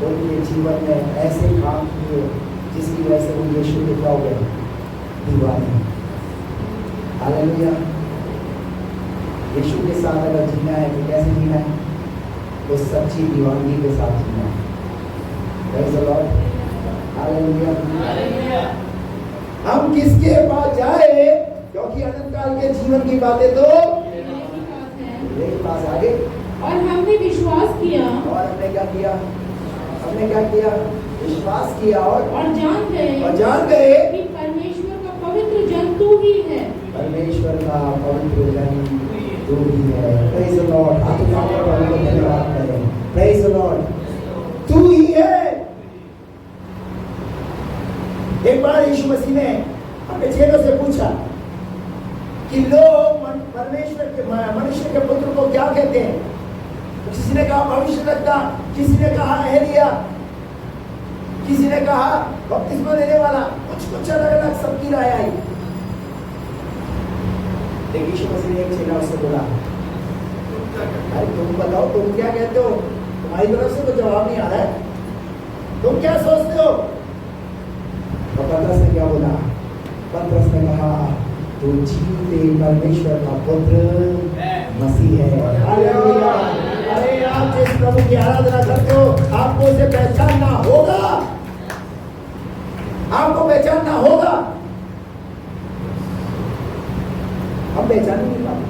उनके जीवन में ऐसे काम किए जिसकी वजह से वो यीशु के क्या हो गए? दीवाने। हालेलुया। यीशु के साथ अगर जीना है तो कैसे जीना है? तो सच्ची दीवानगी के साथ जीना है। Praise the Lord. हालेलुया। हम किसके पास जाए? क्योंकि अनंत काल के जीवन की बातें तो मेरे पास आगे। और हमने विश्वास किया। और हमने क्या किया? हमने क्या किया? विश्वास किया और जान गए कि परमेश्वर का पवित्र जन तू ही है। परमेश्वर का पवित्र जन तू ही है। Praise the Lord. आप प्रभु को धन्यवाद करें। Praise the Lord. तू ही है। एक बार यीशु मसीह ने अपने चेलों से पूछा कि लोग परमेश्वर के मनुष्य के पुत्र को क्या कहते हैं? तो किसी ने कहा भविष्यद्वक्ता, किसी ने कहा एलिया, किसी ने कहा बपतिस्मा देने वाला। कुछ अलग अलग सबकी राय आई। लेकिन यीशु मसीह ने एक चेला उससे बोला, अरे तुम बताओ तुम क्या कहते हो? तुम्हारी तरफ से तो जवाब नहीं आ रहा है, तुम क्या सोचते हो? तो पतरस ने क्या बोला? पतरस ने कहा तो जीवते परमेश्वर का पुत्र मसीह है। हालेलुया। अरे आप जिस प्रभु की आराधना करते हो आपको उसे पहचानना होगा, आपको पहचानना होगा। हम पहचान नहीं पाते।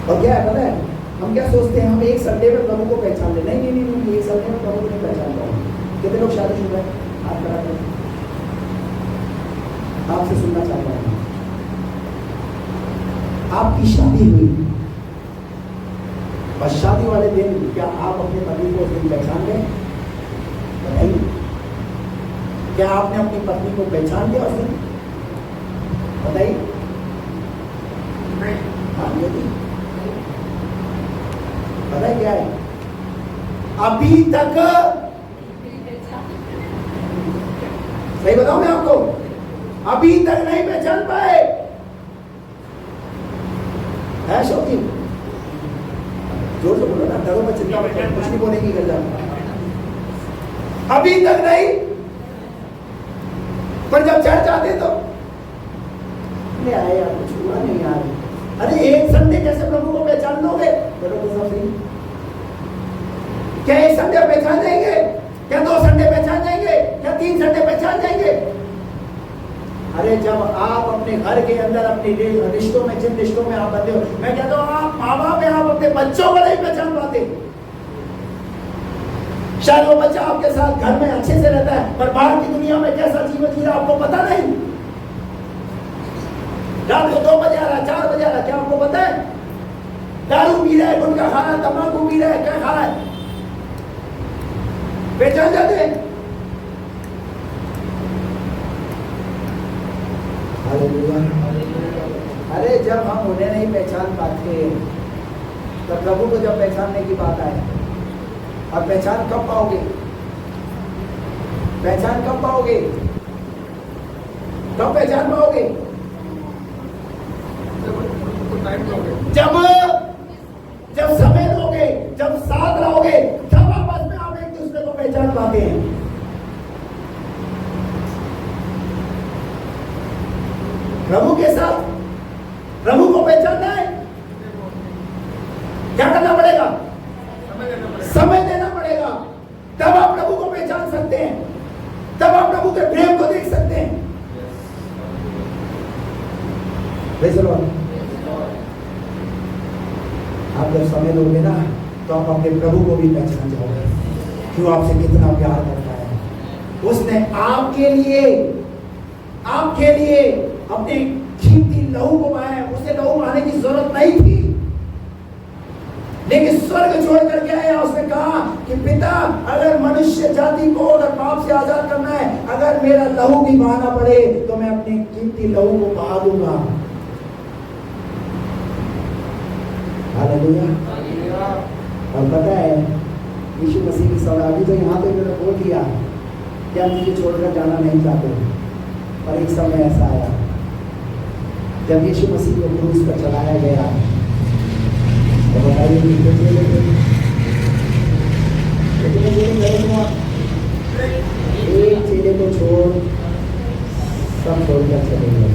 और क्या है पता है, हम क्या सोचते हैं? हम एक संडे में प्रभु को पहचान ले। नहीं, एक संडे में प्रभु को नहीं पहचान पाओगे। कितने लोग शादीशुदा हैं? आप करा करें। आपसे सुनना चाहता हूं, आपकी शादी हुई और शादी वाले दिन क्या आप अपने पति को उस दिन पहचान गए? बताइए, क्या आपने अपनी पत्नी को पहचान लिया उस दिन? बताइए। पता है क्या है? अभी तक सही बताऊं मैं आपको, अभी तक नहीं पहचान पाए है। शौकी जोर से बोलो ना, डरो मत, चिंता मत, कुछ नहीं बोलेगी गजा। अभी तक नहीं, पर जब चर्च आते तो नहीं आए यार, कुछ हुआ नहीं यार। अरे एक संडे कैसे प्रभु को पहचान लोगे? चलो तो सब सही। क्या एक संडे पहचान जाएंगे? क्या 2 संडे पहचान जाएंगे? क्या 3 संडे पहचान जाएंगे? अरे जब आप अपने घर के अंदर अपने रिश्तों में, जिन रिश्तों में आप बंधे हो, मैं कहता हूँ आप माँ बाप में आप अपने बच्चों को नहीं पहचान पाते। शायद वो बच्चा आपके साथ घर में अच्छे से रहता है, पर बाहर की दुनिया में कैसा जीवन जी रहा आपको पता नहीं। रात को 2 बजे आ रहा, 4 बजे आ रहा, क्या आपको पता है? दारू पी रहा है, गुटखा खा रहा है, तंबाकू पी रहा है, क्या खा रहा है? पहचान जाते हैं। अरे जब हम उन्हें नहीं पहचान पाते तब प्रभु को जब पहचानने की बात आए, और पहचान कब पाओगे? पहचान कब पाओगे? कब पहचान पाओगे? जब समय दोगे, जब साथ रहोगे, तब आपस में आप एक दूसरे को पहचान पाते हैं। प्रभु के साथ प्रभु को पहचानना है, क्या करना पड़ेगा? समय देना पड़ेगा। तब आप प्रभु को पहचान सकते हैं, तब आप प्रभु के प्रेम को देख सकते हैं। आप जब समय दोगे ना तो आप अपने प्रभु को भी पहचान जाओगे कि वो आपसे कितना प्यार करता है। उसने आपके लिए अपने कीमती लहू को बहाया, उसे से लहू बहाने की जरूरत नहीं थी, लेकिन स्वर्ग छोड़ करके आया। उसने कहा कि पिता, अगर मनुष्य जाति को अगर पाप से आजाद करना है, अगर मेरा लहू भी बहाना पड़े तो मैं अपने कीमती लहू को बहा दूंगा। हालेलुया। और पता है यीशु मसीह की सौगात जो यहाँ पे मैंने बोल दिया कि आप मुझे छोड़कर जाना नहीं चाहते, पर एक समय ऐसा आया जब यीशु मसीह को क्रूस पर चढ़ाया गया, तो बताइए कितने चेले थे? एक चेले को छोड़ सब छोड़कर चले गए।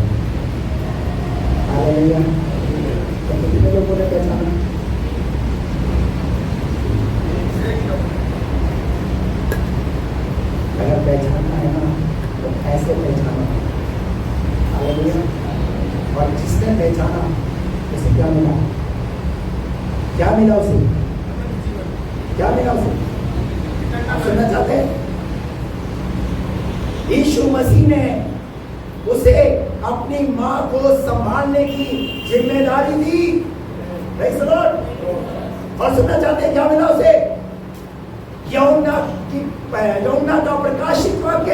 हालेलुया। तो कितने लोगों ने पहचाना? अगर पहचानना है ना तो ऐसे पहचाना। हालेलुया। और जिसने पहचाना उसे क्या मिला? क्या मिला उसे? क्या मिला उसे? आप सुनना चाहते हैं? यीशु मसीह ने उसे अपनी मां को संभालने की जिम्मेदारी दी। Praise the Lord। और सुनना चाहते हैं क्या मिला उसे? यूहन्ना का प्रकाशित वाक्य।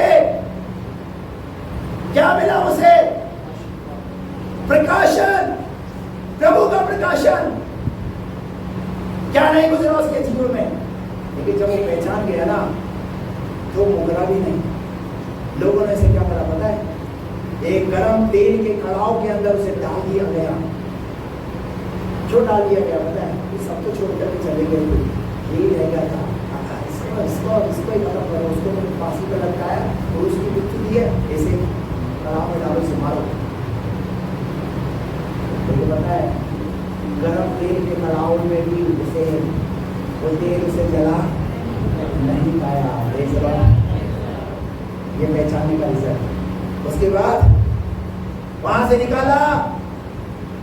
क्या मिला उसे? प्रकाशन, प्रभु का प्रकाशन। क्या नहीं गुजरा उसके जीवन में, लेकिन जब वो पहचान गया ना तो मुकरा भी नहीं। लोगों ने इसे क्या करा पता है? एक गरम तेल के कड़ाव के अंदर उसे डाल दिया गया। क्यों डाल दिया गया पता है? ये सब तो छोड़ करके चले गए थे, यही रह गया था। इसको ही खत्म करो, उसको फांसी पर लटकाया और उसकी मृत्यु दी है, ऐसे कड़ाव में डालो, इसे मारो। तो पता है गरम तेल के कड़ाव में भी उसे वो तेल उसे जला नहीं पाया। ये पहचानने का रिजल्ट। उसके बाद वहां से निकाला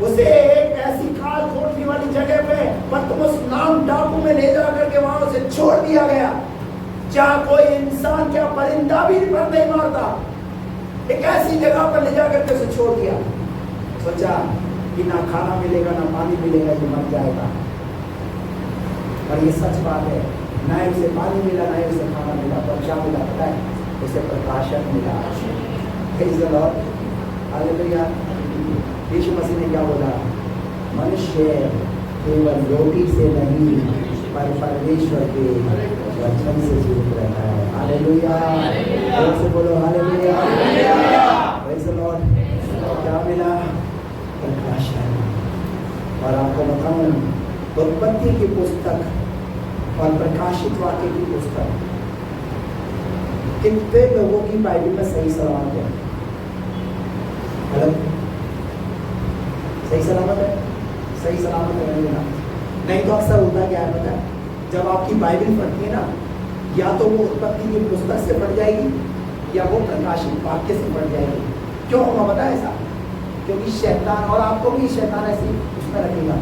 उसे एक ऐसी खाल खोटने वाली जगह पे पतमस नाम टापू में ले जा करके वहां उसे छोड़ दिया गया, जहां कोई इंसान क्या परिंदा भी पर नहीं मारता। एक ऐसी जगह पर ले जा करके उसे छोड़ दिया। सोचा कि ना खाना मिलेगा ना पानी मिलेगा, ये मर जाएगा। और ये सच बात है, ना ही उसे पानी मिला ना ही उसे खाना मिला, पर क्या मिला पता है? उसे प्रकाशन मिला। Praise the Lord। हालेलुया। यीशु मसीह ने क्या बोला? मनुष्य केवल रोटी से नहीं पर परमेश्वर के वचन से जीवित रहता है। हालेलुया। जोर से बोलो हालेलुया। Praise the Lord। क्या मिला? प्रकाशन। और आपको बताऊं, उत्पत्ति की पुस्तक और प्रकाशित वाक्य की पुस्तक कितने लोगों की बाइबल में सही सलामत है? हेलो, सही सलामत है? सही सलामत है ना? नहीं तो अक्सर होता क्या है पता है? जब आपकी बाइबल पढ़ती है ना, या तो वो उत्पत्ति की पुस्तक से पढ़ जाएगी या वो प्रकाशित वाक्य से पढ़ जाएगी। क्यों होगा पता है ऐसा? क्योंकि शैतान, और आपको भी शैतान ऐसे उसमें रखेगा,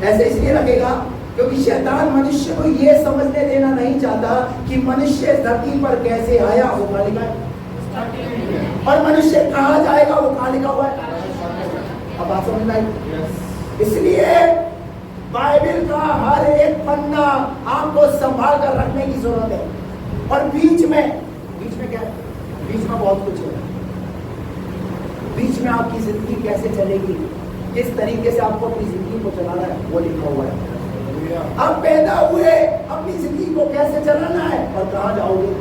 ऐसे इसलिए रखेगा क्योंकि शैतान मनुष्य को ये समझने देना नहीं चाहता कि मनुष्य धरती पर कैसे आया, वो कहाँ लिखा है, और मनुष्य कहाँ जाएगा, वो कहाँ लिखा हुआ है। अब बात समझ में आई? इसलिए बाइबल का हर एक पन्ना आपको संभाल कर रखने की जरूरत है। और बीच में क्या है? बीच में बहुत कुछ है। बीच में आपकी जिंदगी कैसे चलेगी, किस तरीके से आपको अपनी जिंदगी को चलाना है, वो लिखा हुआ है। अब पैदा हुए अपनी जिंदगी को कैसे चलाना है और कहां जाओगे।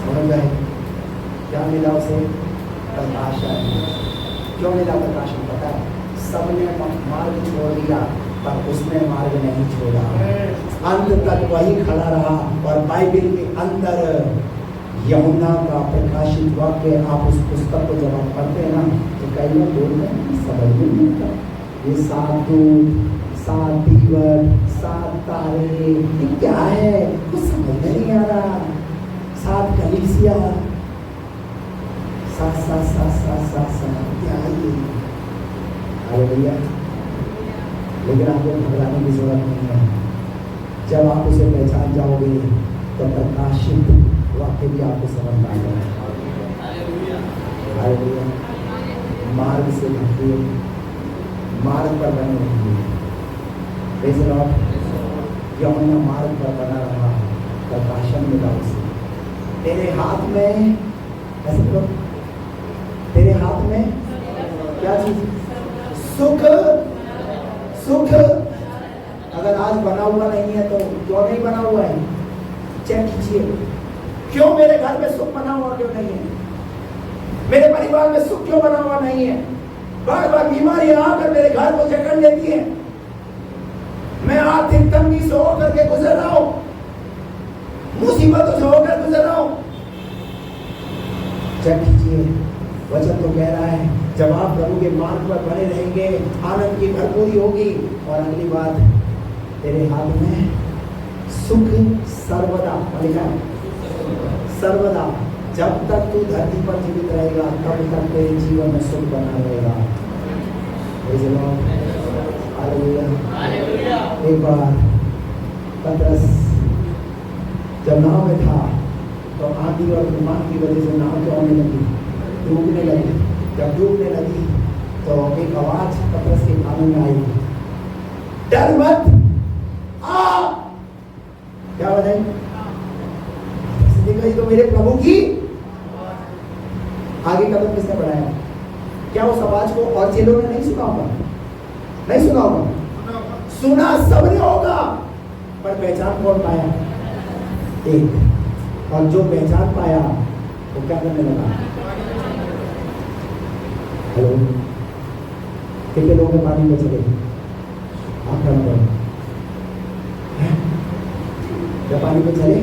समझ गए? क्या मिला उसे? प्रकाशन। क्यों मिला प्रकाशन पता है? सबने मार्ग छोड़ दिया पर उसने मार्ग नहीं छोड़ा, अंत तक वही खड़ा रहा। और बाइबल के अंदर यूहन्ना का प्रकाशित वाक्य, आप उस पुस्तक को जब आप पढ़ते हैं ना तो कई लोग बोलते हैं समझ में नहीं आता, ये 7 दूत, 7 दीवर, 7 तारे, ये क्या है, कुछ समझ में नहीं आ रहा। 7 कलीसिया, 7 क्या है ये? हालेलुया। लेकिन आपको घबराने की जरूरत नहीं है। जब आप उसे पहचान जाओगे तो प्रकाशित वाक्य भी आपको समझ में आ जाएगा। हालेलुया। मार्ग से भटके, मार्ग पर बने रहिए। Praise the Lord. यूहन्ना मार्ग पर बना रहा, प्रकाशन मिला उसे। तेरे हाथ में ऐसे करो, तेरे हाथ में क्या चीज? सुख। सुख अगर आज बना हुआ नहीं है तो क्यों नहीं बना हुआ है? चेक कीजिए, क्यों मेरे घर में सुख बना हुआ क्यों नहीं है? मेरे परिवार में सुख क्यों बना हुआ नहीं है? बार बार बीमारियां आकर मेरे घर को जकड़ लेती हैं। मैं आर्थिक तंगी से होकर के गुजर रहा हूं, मुसीबतों से होकर गुजर रहा हूं। चेक कीजिए, वचन तो कह रहा है जब आप प्रभु के मार्ग पर बने रहेंगे, आनंद की भरपूरी होगी। और अगली बात, तेरे हाथ में सुख सर्वदा, सर्वदा। जब तक तू धरती पर जीवित रहेगा तब तक तेरे जीवन में सुख बना रहेगा। एक बार पतरस जब नाव में था तो आंधी और तूफान की वजह से नाव क्या होने लगी? डूबने लगी। जब डूबने लगी तो एक आवाज पतरस के कानों में आई, डर मत, आ। क्या बताई? देखा, ये तो मेरे प्रभु की। आगे कदम किसने बढ़ाया? क्या उस आवाज को और चेलों ने नहीं सुना होगा? नहीं सुना होगा? सुना सबने होगा, पर पहचान कौन पाया? एक। और जो पहचान पाया वो क्या करने लगा? हेलो, कितने लोग पानी में चले? आप क्या करो? क्या पानी में चले?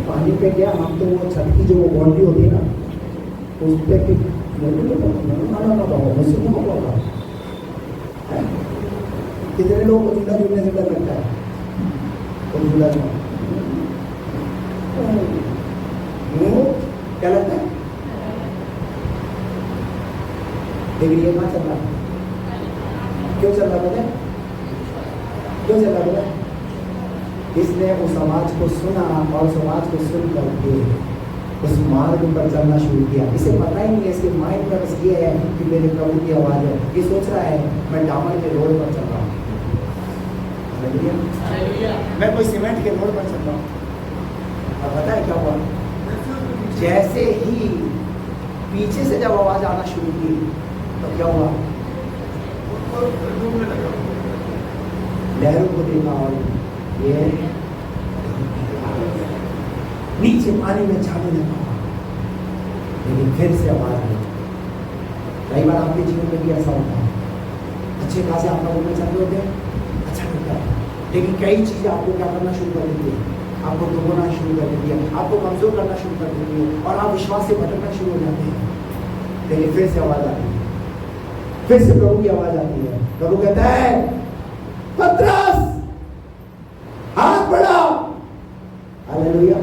पानी पे क्या, हम तो वो छत की जो बाउंड्री होती है ना, उस पे कितने लोग को झूला झूलने से डर लगता है? तो झूला क्या लगता है? लेकिन ये कहाँ चल रहा है? क्यों चल रहा है? क्यों चल रहा है? इसने उस आवाज को सुना और उस आवाज को सुन करके उस मार्ग पर चलना शुरू किया। इसे पता ही नहीं है, इसके माइंड में बस ये है कि मेरे प्रभु की आवाज है। ये सोच रहा है मैं डामर के रोड पर चल रहा हूँ, मैं कोई सीमेंट के रोड पर चल रहा हूँ। और पता है क्या हुआ? जैसे ही पीछे से जब आवाज आना शुरू की तो क्या हुआ? लहरों को देखा और ये नीचे पानी में जाने लगा। लेकिन फिर से आवाज आई। कई बार आपके जीवन में भी ऐसा होता है, अच्छे खासे आप लोगों में चल रहे होते हैं, अच्छा लगता है, लेकिन कई चीजें आपको क्या करना शुरू कर देती है? आपको डुबोना शुरू कर देती है, आपको कमजोर करना शुरू कर देती है और आप विश्वास से भटकना शुरू हो जाते हैं। लेकिन फिर से आवाज आती है, फिर से प्रभु की आवाज आती है। प्रभु कहता है, पतरस हाथ बढ़ा। हालेलुया।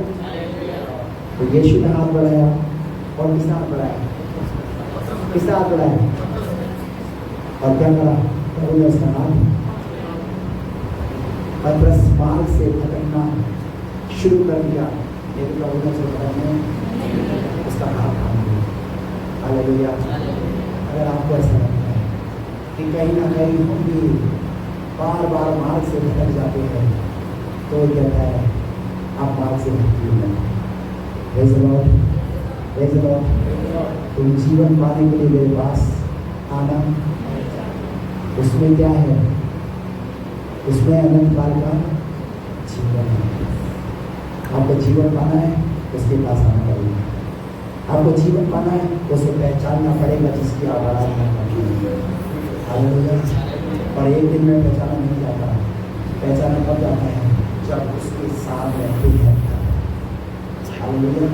तो यीशु ने हाथ बढ़ाया और किसने हाथ बढ़ाया? किसने हाथ बढ़ाया? और क्या करा? प्रभु ने उसका हाथ, पतरस मार्ग से भटकना शुरू कर दिया, लेकिन प्रभु ने उसका हाथ थाम दिया। हालेलुया। अगर आपको ऐसा लगता है कि कहीं ना कहीं हम भी बार बार मार्ग से भटक जाते हैं, तो कहता है आप मार्ग से भटकिए। Praise the lord, praise the lord. तुम जीवन पाने के लिए मेरे पास आना। उसमें क्या है? उसमें अनंत काल का जीवन है। आपको जीवन पाना है, उसके पास आना पड़ेगा। आपको जीवन पाना है, उसे पहचानना पड़ेगा जिसकी आप आराधना करते हैं। हालेलुया। और एक दिन में पहचाना नहीं जाता। पहचाना कब जाता है? जब उसके साथ रहते हैं। हालेलुया।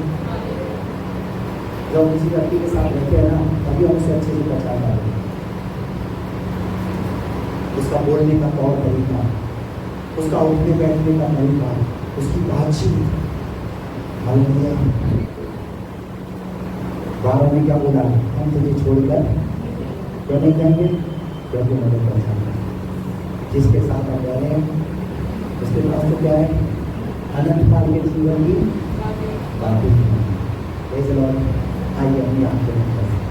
जब किसी व्यक्ति के साथ रहते हैं ना, तभी हम उसे अच्छे से पहचान पाते हैं। उसका बोलने का तौर तरीका, उसका उठने बैठने का तरीका, उसकी बातचीत। हालेलुया। बारह में क्या बोला? हम तुझे छोड़कर क्या नहीं कहेंगे? प्रभु मदद कर सकता है। जिसके साथ आप रह रहे हैं उसके पास तो क्या है, अनंत काल के जीवन की बातें। आइए अपनी आंखें बंद करें।